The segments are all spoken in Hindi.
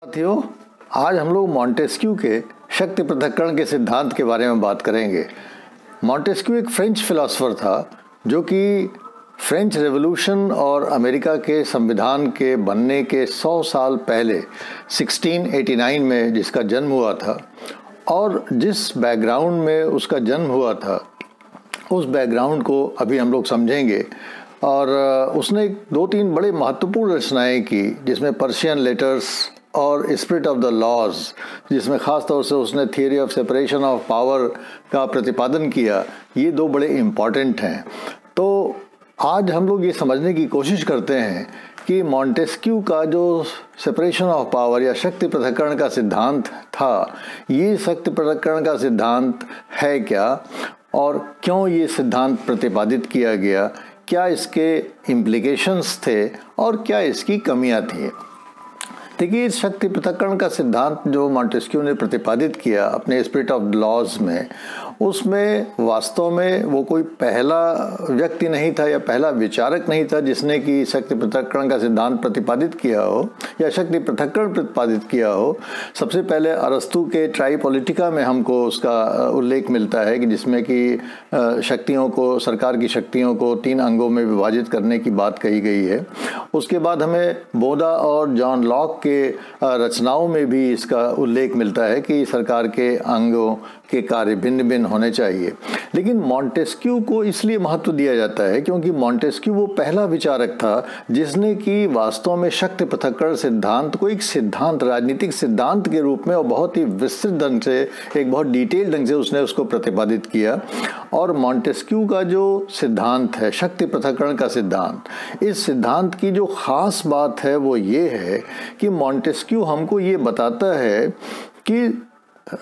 साथियों, आज हम लोग मॉन्टेस्क्यू के शक्ति पृथक्करण के सिद्धांत के बारे में बात करेंगे। मॉन्टेस्क्यू एक फ्रेंच फिलोसोफर था जो कि फ्रेंच रेवोल्यूशन और अमेरिका के संविधान के बनने के 100 साल पहले 1689 में जिसका जन्म हुआ था और जिस बैकग्राउंड में उसका जन्म हुआ था उस बैकग्राउंड को अभी हम लोग समझेंगे। और उसने 2-3 बड़े महत्वपूर्ण रचनाएं की, जिसमें पर्शियन लेटर्स और स्पिरिट ऑफ द लॉज, जिसमें ख़ास तौर से उसने theory of separation of power का प्रतिपादन किया। ये 2 बड़े इम्पॉर्टेंट हैं। तो आज हम लोग ये समझने की कोशिश करते हैं कि मॉन्टेस्क्यू का जो सेपरेशन ऑफ पावर या शक्ति पृथक्करण का सिद्धांत था, ये शक्ति पृथक्करण का सिद्धांत है क्या और क्यों ये सिद्धांत प्रतिपादित किया गया, क्या इसके इम्प्लीकेशंस थे और क्या इसकी कमियां थी। देखिए, इस शक्ति पृथक्करण का सिद्धांत जो मॉन्टेस्क्यू ने प्रतिपादित किया अपने स्पिरिट ऑफ लॉज में, उसमें वास्तव में वो कोई पहला व्यक्ति नहीं था या पहला विचारक नहीं था जिसने कि शक्ति पृथक्करण का सिद्धांत प्रतिपादित किया हो या शक्ति पृथक्करण प्रतिपादित किया हो। सबसे पहले अरस्तु के ट्राइपॉलिटिका में हमको उसका उल्लेख मिलता है कि जिसमें कि शक्तियों को, सरकार की शक्तियों को 3 अंगों में विभाजित करने की बात कही गई है। उसके बाद हमें बोदा और जॉन लॉक के रचनाओं में भी इसका उल्लेख मिलता है कि सरकार के अंगों के कार्य भिन्न भिन्न होने चाहिए। लेकिन मॉन्टेस्क्यू को इसलिए महत्व दिया जाता है क्योंकि मॉन्टेस्क्यू वो पहला विचारक था जिसने कि वास्तव में शक्ति पृथक्करण सिद्धांत को एक सिद्धांत, राजनीतिक सिद्धांत के रूप में और बहुत ही विस्तृत ढंग से, एक बहुत डिटेल ढंग से उसने उसको प्रतिपादित किया। और मॉन्टेस्क्यू का जो सिद्धांत है, शक्ति पृथक्करण का सिद्धांत, इस सिद्धांत की जो खास बात है वो ये है कि मॉन्टेस्क्यू हमको ये बताता है कि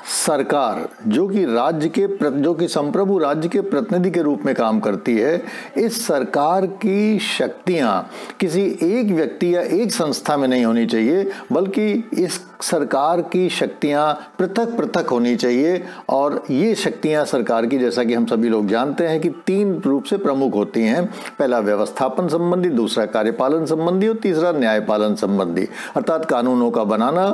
सरकार जो कि संप्रभु राज्य के प्रतिनिधि के रूप में काम करती है, इस सरकार की शक्तियां किसी एक व्यक्ति या एक संस्था में नहीं होनी चाहिए, बल्कि इस सरकार की शक्तियां पृथक पृथक होनी चाहिए। और ये शक्तियां सरकार की, जैसा कि हम सभी लोग जानते हैं, कि 3 रूप से प्रमुख होती हैं। पहला व्यवस्थापन संबंधी, दूसरा कार्यपालन संबंधी और तीसरा न्यायपालन संबंधी। अर्थात कानूनों का बनाना,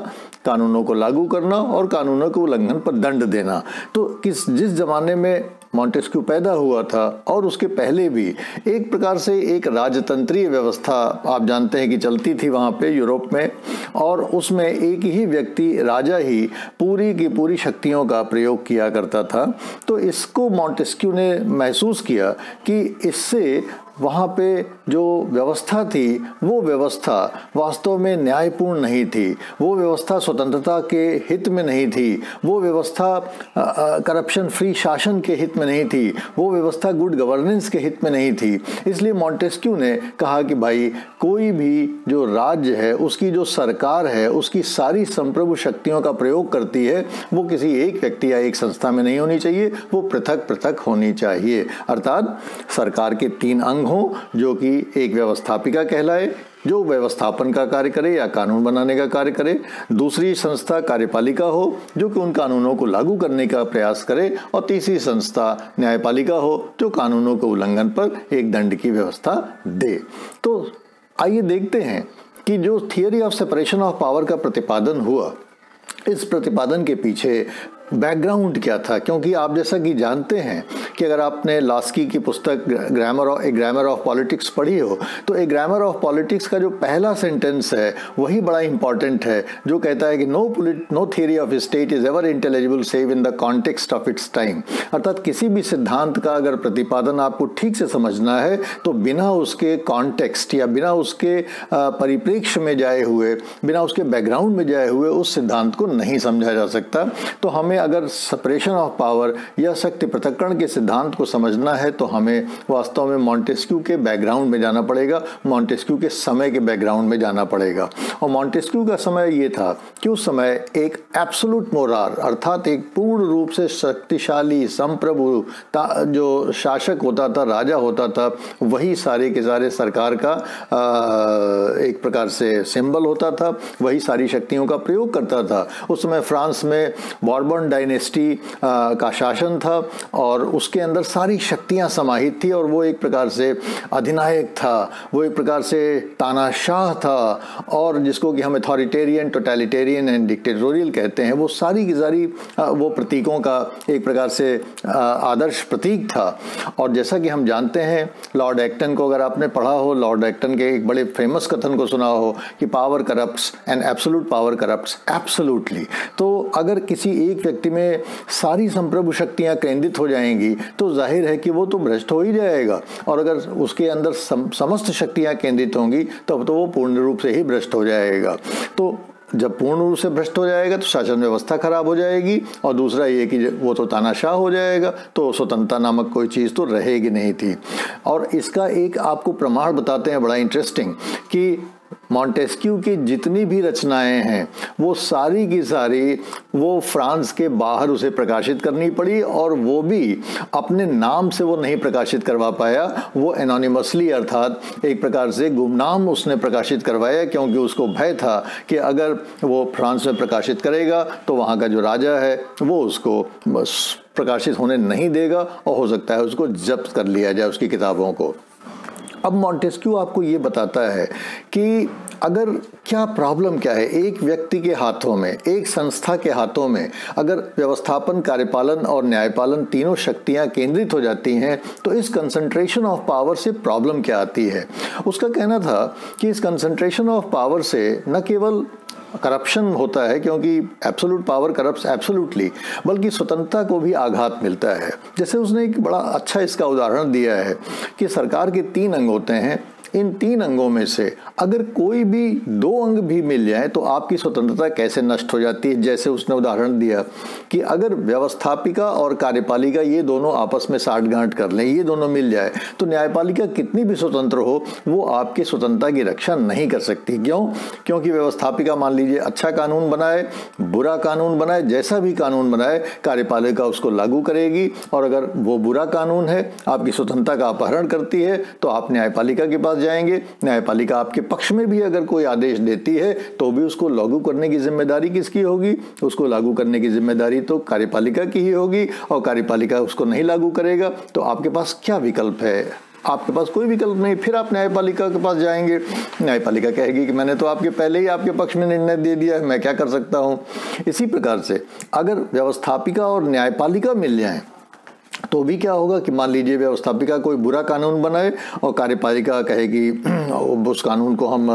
कानूनों को लागू करना और कानूनों के उल्लंघन पर दंड देना। तो जिस जमाने में मॉन्टेस्क्यू पैदा हुआ था और उसके पहले भी एक प्रकार से एक राजतंत्रीय व्यवस्था आप जानते हैं कि चलती थी वहाँ पे यूरोप में, और उसमें एक ही व्यक्ति, राजा ही पूरी की पूरी शक्तियों का प्रयोग किया करता था। तो इसको मॉन्टेस्क्यू ने महसूस किया कि इससे वहाँ पे जो व्यवस्था थी वो व्यवस्था वास्तव में न्यायपूर्ण नहीं थी, वो व्यवस्था स्वतंत्रता के हित में नहीं थी, वो व्यवस्था करप्शन फ्री शासन के हित में नहीं थी, वो व्यवस्था गुड गवर्नेंस के हित में नहीं थी। इसलिए मॉन्टेस्क्यू ने कहा कि भाई, कोई भी जो राज्य है, उसकी जो सरकार है, उसकी सारी संप्रभु शक्तियों का प्रयोग करती है, वो किसी एक व्यक्ति या एक संस्था में नहीं होनी चाहिए, वो पृथक पृथक होनी चाहिए। अर्थात सरकार के 3 अंग हो, जो कि एक व्यवस्थापिका कहलाए, जो व्यवस्थापन का कार्य करे या कानून बनाने का कार्य करे। दूसरी संस्था कार्यपालिका हो, जो कि उन कानूनों को लागू करने का प्रयास करे। और तीसरी संस्था न्यायपालिका हो, जो कानूनों के उल्लंघन पर एक दंड की व्यवस्था दे। तो आइए देखते हैं कि जो theory of separation of power का प्रतिपादन हुआ, इस प्रतिपादन के पीछे बैकग्राउंड क्या था। क्योंकि आप जैसा कि जानते हैं कि अगर आपने लास्की की पुस्तक ग्रामर ऑफ पॉलिटिक्स पढ़ी हो, तो ए ग्रामर ऑफ पॉलिटिक्स का जो पहला सेंटेंस है वही बड़ा इंपॉर्टेंट है, जो कहता है कि no theory of state is ever intelligible save in the context of its time. अर्थात किसी भी सिद्धांत का अगर प्रतिपादन आपको ठीक से समझना है तो बिना उसके कॉन्टेक्स्ट या बिना उसके परिप्रेक्ष्य में जाए हुए, बिना उसके बैकग्राउंड में जाए हुए उस सिद्धांत को नहीं समझा जा सकता। तो हमें अगर सेपरेशन ऑफ पावर या शक्ति पृथक्करण के सिद्धांत को समझना है तो हमें वास्तव में मॉन्टेस्क्यू के बैकग्राउंड में जाना पड़ेगा, मॉन्टेस्क्यू के समय के बैकग्राउंड में जाना पड़ेगा। और मॉन्टेस्क्यू का समय ये था कि उस समय एक एब्सोल्यूट मोरार, अर्थात एक पूर्ण रूप से शक्तिशाली संप्रभु जो शासक होता था, राजा होता था, वही सारे के सारे सरकार का एक प्रकार से सिंबल होता था, वही सारी शक्तियों का प्रयोग करता था। उस समय फ्रांस में बॉर्बन डायनेस्टी का शासन था और उसके अंदर सारी शक्तियां समाहित थी और वो एक प्रकार से अधिनायक था, वो एक प्रकार से तानाशाह था और जिसको कि हम अथॉरिटेरियन, टोटलिटेरियन एंड डिक्टेटोरियल कहते हैं, वो सारी की सारी वो प्रतीकों का एक प्रकार से आदर्श प्रतीक था। और जैसा कि हम जानते हैं, लॉर्ड एक्टन को अगर आपने पढ़ा हो, लॉर्ड एक्टन के एक बड़े फेमस कथन को सुना हो कि power corrupts and absolute power corrupts absolutely. तो अगर किसी एक व्यक्ति में सारी संप्रभु शक्तियां केंद्रित हो जाएंगी तो जाहिर है कि वो तो भ्रष्ट हो ही जाएगा, और अगर उसके अंदर समस्त शक्तियां केंद्रित होंगी तब तो वो पूर्ण रूप से ही भ्रष्ट हो जाएगा। तो जब पूर्ण रूप से भ्रष्ट हो जाएगा तो शासन व्यवस्था खराब हो जाएगी, और दूसरा ये कि वो तो तानाशाह हो जाएगा, तो स्वतंत्रता नामक कोई चीज़ तो रहेगी नहीं थी। और इसका एक आपको प्रमाण बताते हैं बड़ा इंटरेस्टिंग कि मॉन्टेस्क्यू की जितनी भी रचनाएं हैं वो सारी की सारी वो फ्रांस के बाहर उसे प्रकाशित करनी पड़ी, और वो भी अपने नाम से वो नहीं प्रकाशित करवा पाया, वो एनोनिमसली अर्थात एक प्रकार से गुमनाम उसने प्रकाशित करवाया, क्योंकि उसको भय था कि अगर वो फ्रांस में प्रकाशित करेगा तो वहाँ का जो राजा है वो उसको प्रकाशित होने नहीं देगा और हो सकता है उसको जब्त कर लिया जाए उसकी किताबों को। अब मॉन्टेस्क्यू आपको ये बताता है कि अगर क्या प्रॉब्लम क्या है, एक व्यक्ति के हाथों में, एक संस्था के हाथों में अगर व्यवस्थापन, कार्यपालन और न्यायपालन तीनों शक्तियां केंद्रित हो जाती हैं तो इस कंसंट्रेशन ऑफ पावर से प्रॉब्लम क्या आती है। उसका कहना था कि इस कंसंट्रेशन ऑफ पावर से न केवल करप्शन होता है, क्योंकि एब्सोल्यूट पावर करप्ट्स एब्सोल्यूटली, बल्कि स्वतंत्रता को भी आघात मिलता है। जैसे उसने एक बड़ा अच्छा इसका उदाहरण दिया है कि सरकार के 3 अंग होते हैं, इन 3 अंगों में से अगर कोई भी 2 अंग भी मिल जाए तो आपकी स्वतंत्रता कैसे नष्ट हो जाती है। जैसे उसने उदाहरण दिया कि अगर व्यवस्थापिका और कार्यपालिका ये दोनों आपस में साठगांठ कर लें, ये दोनों मिल जाए, तो न्यायपालिका कितनी भी स्वतंत्र हो वो आपकी स्वतंत्रता की रक्षा नहीं कर सकती। क्यों? क्योंकि व्यवस्थापिका मान लीजिए अच्छा कानून बनाए, बुरा कानून बनाए, जैसा भी कानून बनाए, कार्यपालिका उसको लागू करेगी, और अगर वो बुरा कानून है, आपकी स्वतंत्रता का अपहरण करती है, तो आप न्यायपालिका के पास जाएंगे। न्यायपालिका आपके पक्ष में भी अगर कोई आदेश देती है तो भी उसको लागू करने की जिम्मेदारी किसकी होगी? उसको लागू करने की जिम्मेदारी तो कार्यपालिका की ही होगी, और कार्यपालिका उसको नहीं लागू करेगा तो आपके पास क्या विकल्प है? आपके पास कोई विकल्प नहीं। फिर आप न्यायपालिका के पास जाएंगे, न्यायपालिका कहेगी कि मैंने तो आपके पहले ही आपके पक्ष में निर्णय दे दिया है, मैं क्या कर सकता हूँ। इसी प्रकार से अगर व्यवस्थापिका और न्यायपालिका मिल जाएं तो भी क्या होगा कि मान लीजिए व्यवस्थापिका कोई बुरा कानून बनाए और कार्यपालिका कहेगी उस कानून को हम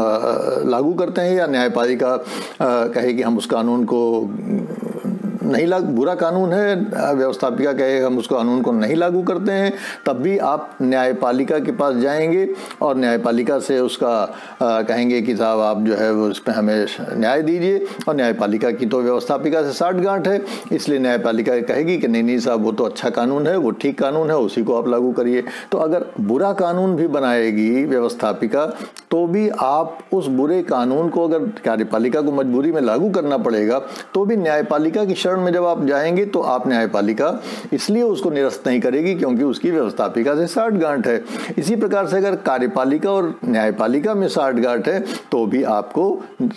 लागू करते हैं, या न्यायपालिका कहेगी हम उस कानून को नहीं लागू, बुरा कानून है, व्यवस्थापिका कहे हम उस कानून को नहीं लागू करते हैं, तब भी आप न्यायपालिका के पास जाएंगे और न्यायपालिका से उसका कहेंगे कि साहब आप जो है वो इसमें हमें न्याय दीजिए, और न्यायपालिका की तो व्यवस्थापिका से साठगांठ है, इसलिए न्यायपालिका कहेगी कि नहीं नहीं साहब वो तो अच्छा कानून है, वो ठीक कानून है, उसी को आप लागू करिए। तो अगर बुरा कानून भी बनाएगी व्यवस्थापिका तो भी आप उस बुरे कानून को अगर कार्यपालिका को मजबूरी में लागू करना पड़ेगा तो भी न्यायपालिका की शरण में जब आप जाएंगे तो आप न्यायपालिका इसलिए उसको निरस्त नहीं करेगी क्योंकि उसकी व्यवस्थापिका से साठगांठ है। इसी प्रकार से अगर कार्यपालिका और न्यायपालिका में साठगांठ है तो भी आपको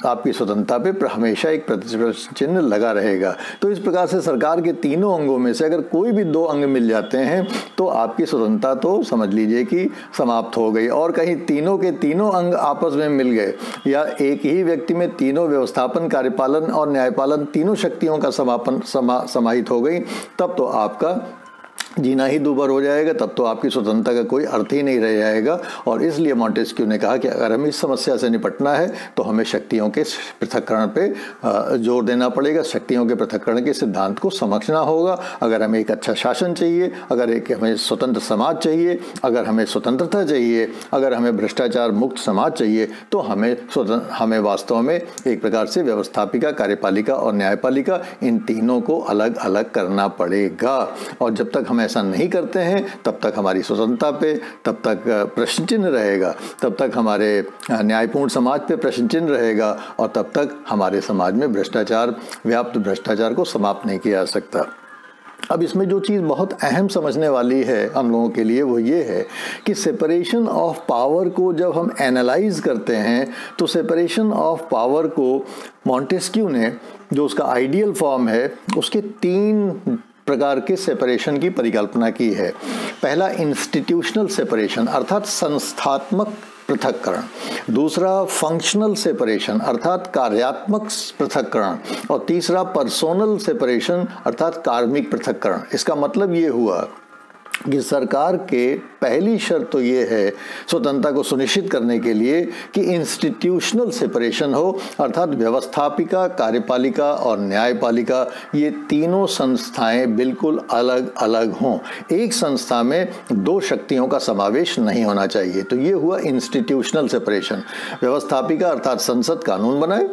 आपकी स्वतंत्रता पे हमेशा एक प्रश्न चिन्ह लगा रहेगा। तो इस प्रकार से सरकार के तीनों अंगों में से अगर कोई भी 2 अंग मिल जाते हैं तो आपकी स्वतंत्रता तो समझ लीजिए कि समाप्त हो गई। और कहीं तीनों के तीनों अंग आपस में मिल गए या एक ही व्यक्ति में तीनों व्यवस्थापन, कार्यपालन और न्यायपालन तीनों शक्तियों का समाहित हो गई, तब तो आपका जीना ही दूभर हो जाएगा, तब तो आपकी स्वतंत्रता का कोई अर्थ ही नहीं रह जाएगा। और इसलिए मॉन्टेस्क्यू ने कहा कि अगर हमें इस समस्या से निपटना है तो हमें शक्तियों के पृथक्करण पे जोर देना पड़ेगा, शक्तियों के पृथक्करण के सिद्धांत को समझना होगा। अगर हमें एक अच्छा शासन चाहिए, अगर हमें स्वतंत्र समाज चाहिए, अगर हमें स्वतंत्रता चाहिए, अगर हमें भ्रष्टाचार मुक्त समाज चाहिए, तो हमें वास्तव में एक प्रकार से व्यवस्थापिका, कार्यपालिका और न्यायपालिका इन तीनों को अलग अलग करना पड़ेगा। और जब तक हम ऐसा नहीं करते हैं तब तक हमारी स्वतंत्रता पे तब तक प्रश्न चिन्ह रहेगा, तब तक हमारे न्यायपूर्ण समाज पे प्रश्न चिन्ह रहेगा, और तब तक हमारे समाज में भ्रष्टाचार, व्याप्त भ्रष्टाचार को समाप्त नहीं किया जा सकता। अब इसमें जो चीज़ बहुत अहम समझने वाली है हम लोगों के लिए वो ये है कि सेपरेशन ऑफ पावर को जब हम एनालाइज करते हैं तो सेपरेशन ऑफ पावर को मॉन्टेस्क्यू ने, जो उसका आइडियल फॉर्म है, उसके 3 प्रकार के सेपरेशन की परिकल्पना की है। पहला इंस्टीट्यूशनल सेपरेशन अर्थात संस्थात्मक पृथक्करण, दूसरा फंक्शनल सेपरेशन अर्थात कार्यात्मक पृथक्करण, और तीसरा पर्सोनल सेपरेशन अर्थात कार्मिक पृथक्करण। इसका मतलब ये हुआ कि सरकार के पहली शर्त तो ये है स्वतंत्रता को सुनिश्चित करने के लिए कि इंस्टीट्यूशनल सेपरेशन हो, अर्थात व्यवस्थापिका, कार्यपालिका और न्यायपालिका ये तीनों संस्थाएं बिल्कुल अलग अलग हों। एक संस्था में 2 शक्तियों का समावेश नहीं होना चाहिए। तो ये हुआ इंस्टीट्यूशनल सेपरेशन। व्यवस्थापिका अर्थात संसद कानून बनाए,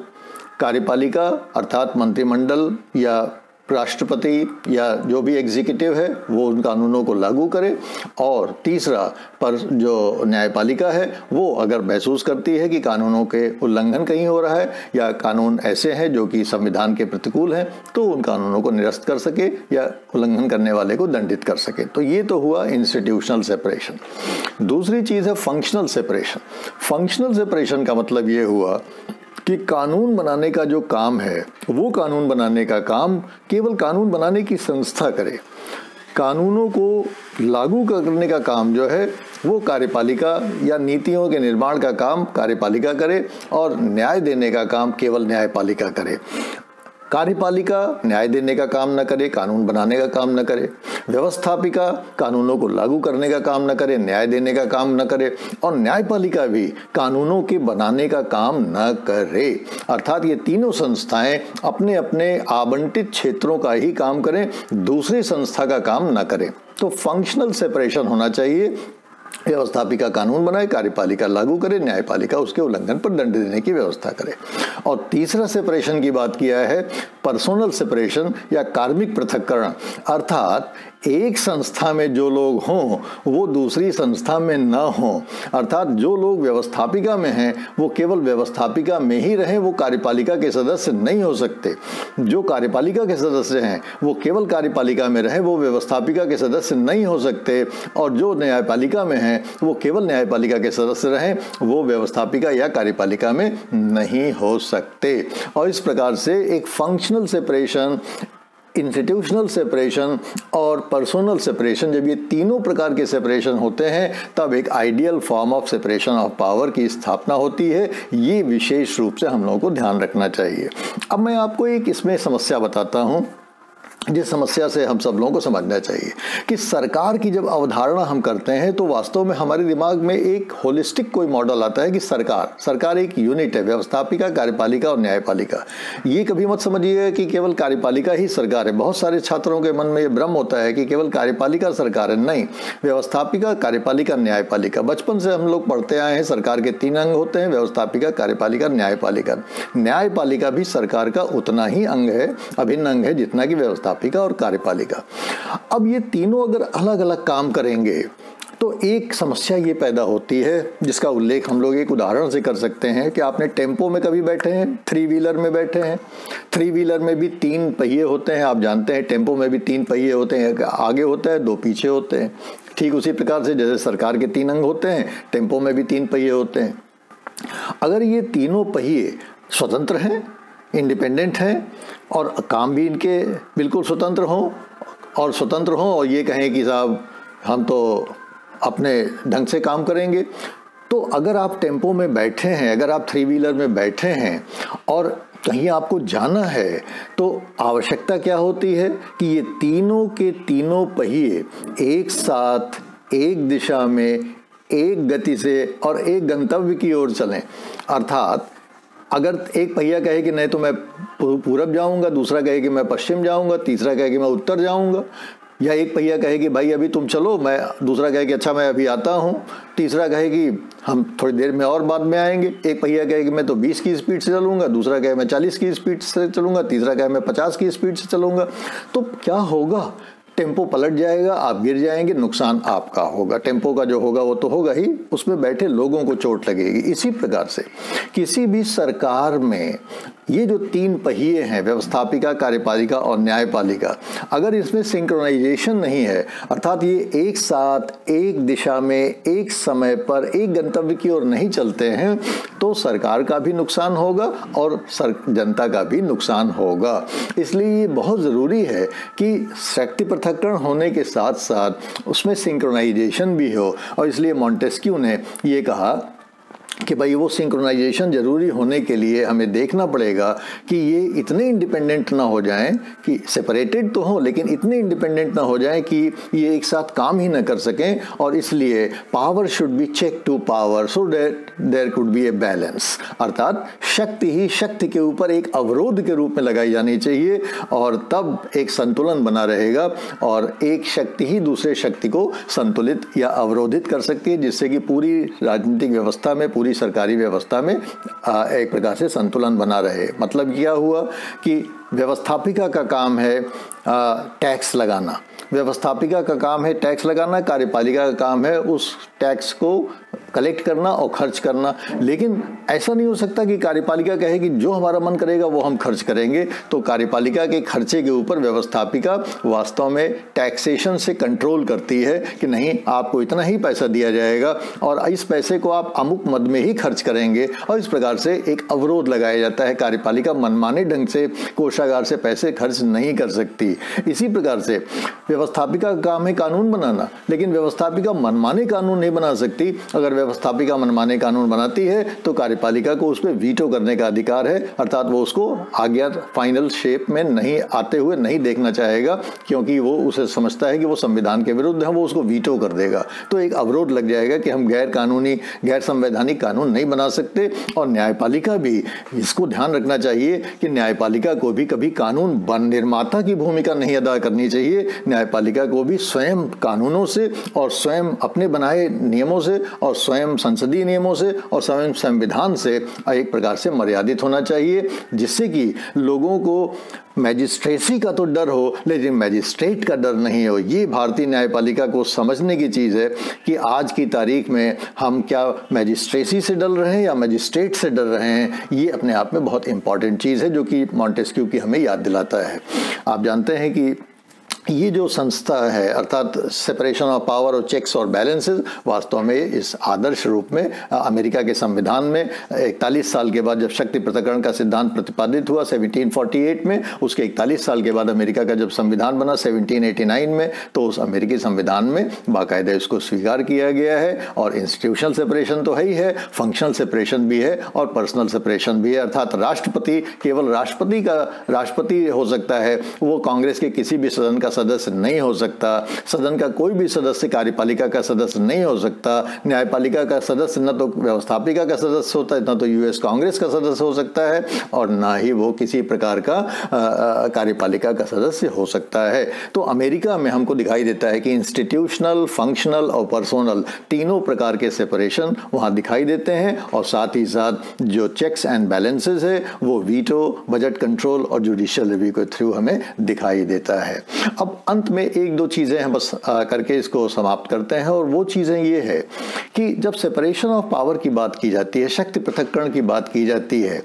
कार्यपालिका अर्थात मंत्रिमंडल या राष्ट्रपति या जो भी एग्जीक्यूटिव है वो उन कानूनों को लागू करे, और तीसरा पर जो न्यायपालिका है वो अगर महसूस करती है कि कानूनों के उल्लंघन कहीं हो रहा है या कानून ऐसे हैं जो कि संविधान के प्रतिकूल हैं तो उन कानूनों को निरस्त कर सके या उल्लंघन करने वाले को दंडित कर सके। तो ये तो हुआ इंस्टीट्यूशनल सेपरेशन। दूसरी चीज़ है फंक्शनल सेपरेशन। फंक्शनल सेपरेशन का मतलब ये हुआ कि कानून बनाने का जो काम है वो कानून बनाने का काम केवल कानून बनाने की संस्था करे, कानूनों को लागू करने का काम जो है वो कार्यपालिका या नीतियों के निर्माण का काम कार्यपालिका करे, और न्याय देने का काम केवल न्यायपालिका करे। कार्यपालिका न्याय देने का काम न करे, कानून बनाने का काम न करे। व्यवस्थापिका कानूनों को लागू करने का काम न करे, न्याय देने का काम न करे, और न्यायपालिका भी कानूनों के बनाने का काम न करे। अर्थात ये तीनों संस्थाएं अपने अपने आवंटित क्षेत्रों का ही काम करें, दूसरी संस्था का काम न करें। तो फंक्शनल सेपरेशन होना चाहिए। व्यवस्थापिका कानून बनाए, कार्यपालिका लागू करे, न्यायपालिका उसके उल्लंघन पर दंड देने की व्यवस्था करे। और तीसरा सेपरेशन की बात किया है पर्सोनल सेपरेशन या कार्मिक पृथक्करण, अर्थात एक संस्था में जो लोग हों वो दूसरी संस्था में न हों। अर्थात जो लोग व्यवस्थापिका में हैं वो केवल व्यवस्थापिका में ही रहें, वो कार्यपालिका के सदस्य नहीं हो सकते। जो कार्यपालिका के सदस्य हैं वो केवल कार्यपालिका में रहें, वो व्यवस्थापिका के सदस्य नहीं हो सकते। और जो न्यायपालिका में हैं वो केवल न्यायपालिका के सदस्य रहें, वो व्यवस्थापिका या कार्यपालिका में नहीं हो सकते। और इस प्रकार से एक फंक्शनल सेपरेशन, इंस्टीट्यूशनल सेपरेशन और पर्सोनल सेपरेशन, जब ये तीनों प्रकार के सेपरेशन होते हैं तब एक ideal form of separation of power की स्थापना होती है। ये विशेष रूप से हम लोगों को ध्यान रखना चाहिए। अब मैं आपको एक इसमें समस्या बताता हूँ जिस समस्या से हम सब लोगों को समझना चाहिए कि सरकार की जब अवधारणा हम करते हैं तो वास्तव में हमारे दिमाग में एक होलिस्टिक कोई मॉडल आता है कि सरकार एक यूनिट है, व्यवस्थापिका, कार्यपालिका और न्यायपालिका। ये कभी मत समझिएगा कि केवल कार्यपालिका ही सरकार है। बहुत सारे छात्रों के मन में ये भ्रम होता है कि केवल कार्यपालिका सरकार है। नहीं, व्यवस्थापिका, कार्यपालिका, न्यायपालिका। बचपन से हम लोग पढ़ते आए हैं सरकार के 3 अंग होते हैं, व्यवस्थापिका, कार्यपालिका, न्यायपालिका। न्यायपालिका भी सरकार का उतना ही अंग है, अभिन्न अंग है जितना कि व्यवस्थापिका और कार्यपालिका। अब ये तीनों अगर अलग अलग काम करेंगे तो एक समस्या ये पैदा होती है जिसका उल्लेख हम लोग एक उदाहरण से कर सकते हैं कि आपने टेम्पो में कभी बैठे हैं, 3 व्हीलर में बैठे हैं। 3 व्हीलर में भी 3 पहिए होते हैं, आप जानते हैं। टेम्पो में भी 3 पहिए होते हैं, आगे होता है, 2 पीछे होते हैं। ठीक उसी प्रकार से जैसे सरकार के 3 अंग होते हैं, टेम्पो में भी 3 पहिए होते हैं। अगर ये तीनों पहिए स्वतंत्र हैं, इंडिपेंडेंट हैं और काम भी इनके बिल्कुल स्वतंत्र हों और ये कहें कि साहब हम तो अपने ढंग से काम करेंगे, तो अगर आप टेम्पो में बैठे हैं, अगर आप 3 व्हीलर में बैठे हैं और कहीं आपको जाना है तो आवश्यकता क्या होती है कि ये तीनों के तीनों पहिए एक साथ एक दिशा में एक गति से और एक गंतव्य की ओर चलें। अर्थात अगर एक पहिया कहे कि नहीं तो मैं पूरब जाऊंगा, दूसरा कहे कि मैं पश्चिम जाऊंगा, तीसरा कहे कि मैं उत्तर जाऊंगा, या एक पहिया कहे कि भाई अभी तुम चलो, दूसरा कहे कि अच्छा मैं अभी आता हूँ, तीसरा कहे कि हम थोड़ी देर में और बाद में आएंगे, एक पहिया कहे कि मैं तो 20 की स्पीड से चलूंगा, दूसरा कहे मैं 40 की स्पीड से चलूंगा, तीसरा कहे मैं 50 की स्पीड से चलूंगा। तो क्या होगा? टेम्पो पलट जाएगा, आप गिर जाएंगे, नुकसान आपका होगा। टेम्पो का जो होगा वो तो होगा ही, उसमें बैठे लोगों को चोट लगेगी। इसी प्रकार से किसी भी सरकार में ये जो तीन पहिए हैं, व्यवस्थापिका, कार्यपालिका और न्यायपालिका, अगर इसमें सिंक्रोनाइजेशन नहीं है, अर्थात ये एक साथ एक दिशा में एक समय पर एक गंतव्य की ओर नहीं चलते हैं, तो सरकार का भी नुकसान होगा और जनता का भी नुकसान होगा। इसलिए ये बहुत ज़रूरी है कि शक्ति पृथक्करण होने के साथ साथ उसमें सिंक्रोनाइजेशन भी हो। और इसलिए मॉन्टेस्क्यू ने ये कहा कि भाई वो सिंक्रोनाइजेशन ज़रूरी होने के लिए हमें देखना पड़ेगा कि ये इतने इंडिपेंडेंट ना हो जाएं, कि सेपरेटेड तो हों लेकिन इतने इंडिपेंडेंट ना हो जाएं कि ये एक साथ काम ही ना कर सकें। और इसलिए power should be check to power so that there could be a balance, अर्थात शक्ति ही शक्ति के ऊपर एक अवरोध के रूप में लगाई जानी चाहिए और तब एक संतुलन बना रहेगा और एक शक्ति ही दूसरे शक्ति को संतुलित या अवरोधित कर सकती है, जिससे कि पूरी राजनीतिक व्यवस्था में, पूरी सरकारी व्यवस्था में एक प्रकार से संतुलन बना रहे। मतलब क्या हुआ कि व्यवस्थापिका का काम है टैक्स लगाना, व्यवस्थापिका का काम है टैक्स लगाना, कार्यपालिका का काम है उस टैक्स को कलेक्ट करना और खर्च करना। लेकिन ऐसा नहीं हो सकता कि कार्यपालिका कहे कि जो हमारा मन करेगा वो हम खर्च करेंगे। तो कार्यपालिका के खर्चे के ऊपर व्यवस्थापिका वास्तव में टैक्सेशन से कंट्रोल करती है कि नहीं, आपको इतना ही पैसा दिया जाएगा और इस पैसे को आप अमुक मद में ही खर्च करेंगे। और इस प्रकार से एक अवरोध लगाया जाता है। कार्यपालिका मनमाने ढंग से कोषागार से पैसे खर्च नहीं कर सकती। इसी प्रकार से व्यवस्थापिका का काम है कानून बनाना, लेकिन व्यवस्थापिका मनमाने कानून नहीं बना सकती। अगर व्यवस्थापिका मनमाने कानून बनाती है तो कार्यपालिका को उस पर वीटो करने का अधिकार है, अर्थात वो उसको आज्ञा फाइनल शेप में नहीं आते हुए नहीं देखना चाहेगा, क्योंकि वो उसे समझता है कि वो संविधान के विरुद्ध है, वो उसको वीटो कर देगा। तो एक अवरोध लग जाएगा कि हम गैर कानूनी, गैर संवैधानिक कानून नहीं बना सकते। और न्यायपालिका भी इसको ध्यान रखना चाहिए कि न्यायपालिका को भी कभी कानून निर्माता की भूमिका नहीं अदा करनी चाहिए। न्यायपालिका को भी स्वयं कानूनों से और स्वयं अपने बनाए नियमों से और स्वयं संसदीय नियमों से और स्वयं संविधान से एक प्रकार से मर्यादित होना चाहिए, जिससे कि लोगों को मैजिस्ट्रेसी का तो डर हो लेकिन मैजिस्ट्रेट का डर नहीं हो। ये भारतीय न्यायपालिका को समझने की चीज़ है कि आज की तारीख में हम क्या मैजिस्ट्रेसी से डर रहे हैं या मैजिस्ट्रेट से डर रहे हैं। ये अपने आप में बहुत इंपॉर्टेंट चीज़ है जो कि मॉन्टेस्क्यू की हमें याद दिलाता है। आप जानते हैं कि ये जो संस्था है, अर्थात सेपरेशन ऑफ पावर और चेक्स और बैलेंसेस, वास्तव में इस आदर्श रूप में अमेरिका के संविधान में 41 साल के बाद जब शक्ति पृथक्करण का सिद्धांत प्रतिपादित हुआ 1748 में, उसके 41 साल के बाद अमेरिका का जब संविधान बना 1789 में, तो उस अमेरिकी संविधान में बाकायदा इसको स्वीकार किया गया है। और इंस्टीट्यूशनल सेपरेशन तो है ही है, फंक्शनल सेपरेशन भी है और पर्सनल सेपरेशन भी है। अर्थात राष्ट्रपति केवल राष्ट्रपति हो सकता है, वो कांग्रेस के किसी भी सदन का सदस्य नहीं हो सकता। सदन का कोई भी सदस्य कार्यपालिका का सदस्य नहीं हो सकता। न्यायपालिका का सदस्य न तो व्यवस्थापिका का सदस्य होता है, न तो यूएस कांग्रेस का सदस्य हो सकता है और ना ही वो किसी प्रकार का कार्यपालिका का सदस्य हो सकता है। तो अमेरिका में हमको दिखाई देता है कि इंस्टीट्यूशनल, फंक्शनल और पर्सनल तीनों प्रकार के सेपरेशन वहां दिखाई देते हैं। और साथ ही साथ जो चेक्स एंड बैलेंसेस है वो वीटो, बजट कंट्रोल और जुडिशियल रिव्यू के थ्रू हमें दिखाई देता है। अब अंत में एक दो चीज़ें हैं बस करके इसको समाप्त करते हैं। और वो चीज़ें ये है कि जब सेपरेशन ऑफ पावर की बात की जाती है, शक्ति पृथक्करण की बात की जाती है,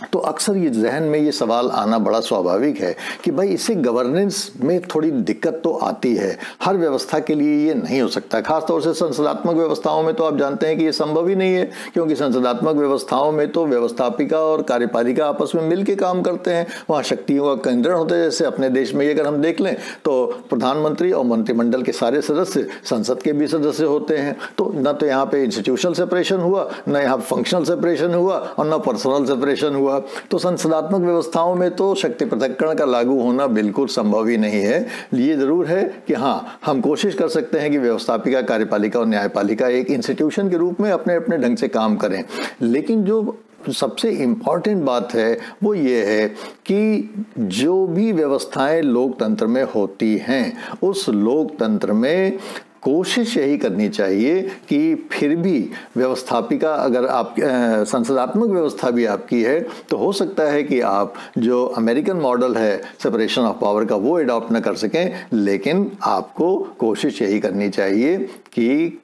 तो अक्सर ये जहन में ये सवाल आना बड़ा स्वाभाविक है कि भाई इससे गवर्नेंस में थोड़ी दिक्कत तो आती है। हर व्यवस्था के लिए ये नहीं हो सकता, खासतौर से संसदात्मक व्यवस्थाओं में तो आप जानते हैं कि ये संभव ही नहीं है, क्योंकि संसदात्मक व्यवस्थाओं में तो व्यवस्थापिका और कार्यपालिका आपस में मिल के काम करते हैं। वहाँ शक्तियों का केंद्रण होता है। जैसे अपने देश में अगर हम देख लें तो प्रधानमंत्री और मंत्रिमंडल के सारे सदस्य संसद के भी सदस्य होते हैं। तो न तो यहाँ पे इंस्टीट्यूशनल सेपरेशन हुआ, न यहाँ फंक्शनल सेपरेशन हुआ और न पर्सनल सेपरेशन हुआ। तो संसदात्मक व्यवस्थाओं में तो शक्ति पृथक्करण का लागू होना बिल्कुल संभव ही नहीं है। ये जरूर है कि हाँ, हम कोशिश कर सकते हैं कि व्यवस्थापिका, कार्यपालिका और न्यायपालिका एक इंस्टीट्यूशन के रूप में अपने अपने ढंग से काम करें। लेकिन जो सबसे इम्पॉर्टेंट बात है वो ये है कि जो भी व्यवस्थाएं लोकतंत्र में होती हैं, उस लोकतंत्र में कोशिश यही करनी चाहिए कि फिर भी व्यवस्थापिका, अगर आप संसदात्मक व्यवस्था भी आपकी है, तो हो सकता है कि आप जो अमेरिकन मॉडल है सेपरेशन ऑफ पावर का वो अडॉप्ट न कर सकें, लेकिन आपको कोशिश यही करनी चाहिए कि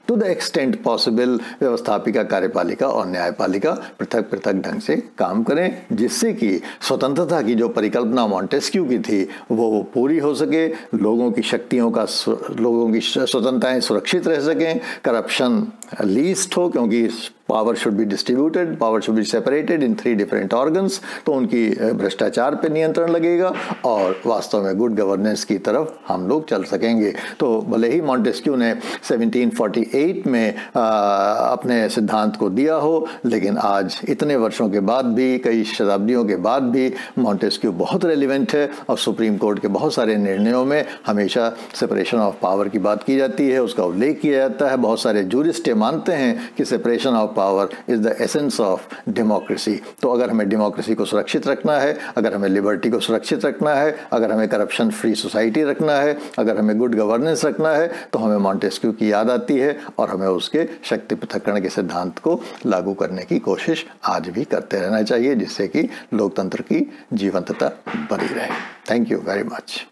टू द एक्सटेंट पॉसिबल व्यवस्थापिका, कार्यपालिका और न्यायपालिका पृथक पृथक ढंग से काम करें, जिससे कि स्वतंत्रता की जो परिकल्पना मॉन्टेस्क्यू की थी वो पूरी हो सके, लोगों की शक्तियों का, लोगों की स्वतंत्रताएं सुरक्षित रह सकें, करप्शन लीस्ट हो, क्योंकि power should be distributed, power should be separated in 3 different organs, तो उनकी भ्रष्टाचार पे नियंत्रण लगेगा और वास्तव में गुड गवर्नेंस की तरफ हम लोग चल सकेंगे। तो भले ही मॉन्टेस्क्यू ने 1748 में अपने सिद्धांत को दिया हो, लेकिन आज इतने वर्षों के बाद भी, कई शताब्दियों के बाद भी मॉन्टेस्क्यू बहुत रेलिवेंट है और सुप्रीम कोर्ट के बहुत सारे निर्णयों में हमेशा सेपरेशन ऑफ पावर की बात की जाती है, उसका उल्लेख किया जाता है। बहुत सारे जूरिस्ट मानते हैं कि separation of power is the essence of democracy. तो अगर हमें डेमोक्रेसी को सुरक्षित रखना है, अगर हमें लिबर्टी को सुरक्षित रखना है, अगर हमें करप्शन फ्री सोसाइटी रखना है, अगर हमें गुड गवर्नेंस रखना है, तो हमें मॉन्टेस्क्यू की याद आती है और हमें उसके शक्ति पृथक्करण के सिद्धांत को लागू करने की कोशिश आज भी करते रहना चाहिए, जिससे कि लोकतंत्र की जीवंतता बनी रहे। Thank you very much.